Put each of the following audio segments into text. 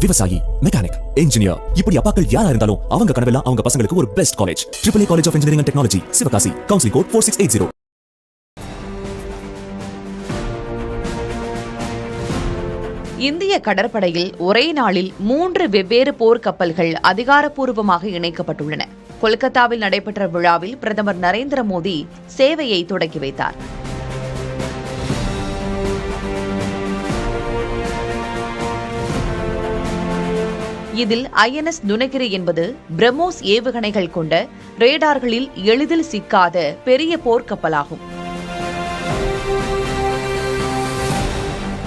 விவசாயி, mechanic, engineer, இப்படி அப்பாக்கள் யாரா இருந்தாலும் அவங்க கனவெல்லாம் அவங்க பசங்களுக்கு ஒரு best college. AAA College of Engineering and Technology, Sivakasi. Counselling code 4680. இந்திய கடற்படையில் ஒரே நாளில் 3 வெவ்வேறு போர்க்கப்பல்கள் அதிகாரப்பூர்வமாக இணைக்கப்பட்டுள்ளன. கொல்கத்தாவில் நடைபெற்ற விழாவில் பிரதமர் நரேந்திர மோடி சேவையை தொடங்கி வைத்தார். இதில் INS நுனகிரி என்பது பிரம்மோஸ் ஏவுகணைகள் கொண்ட ரேடார்களில் எளிதில் சிக்காத பெரிய போர்க்கப்பலாகும்.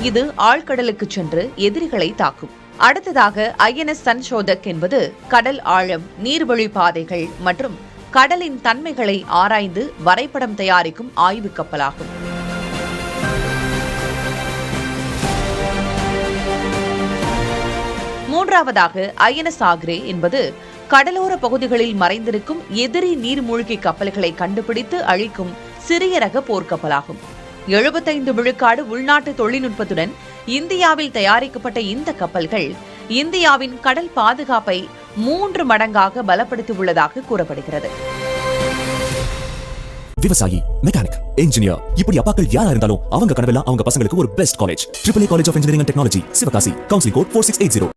இது ஆழ்கடலுக்கு சென்று எதிரிகளை தாக்கும். அடுத்ததாக INS சன்ஷோதக் என்பது கடல் ஆழம், நீர்வழி பாதைகள் மற்றும் கடலின் தன்மைகளை ஆராய்ந்து வரைபடம் தயாரிக்கும் ஆய்வு கப்பலாகும். மூன்றாவதாக INS ஆக்ரே என்பது கடலோர பகுதிகளில் மறைந்திருக்கும் எதிரி நீர்மூழ்கி கப்பல்களை கண்டுபிடித்து அழிக்கும் சிறிய ரக போர்க்கப்பலாகும். 75 விழுக்காடு உள்நாட்டு தொழில்நுட்பத்துடன் இந்தியாவில் தயாரிக்கப்பட்ட இந்த கப்பல்கள் இந்தியாவின் கடல் பாதுகாப்பை 3 மடங்காக பலப்படுத்தியுள்ளதாக கூறப்படுகிறது. விவசாயி, மெக்கானிக், இன்ஜினியர், இப்படி அப்பாக்கள் யாரா இருந்தாலும் அவங்க கனவெல்லாம் அவங்க பசங்களுக்கு ஒரு best college. AAA College of Engineering and Technology, Sivakasi. Counselling code 4680.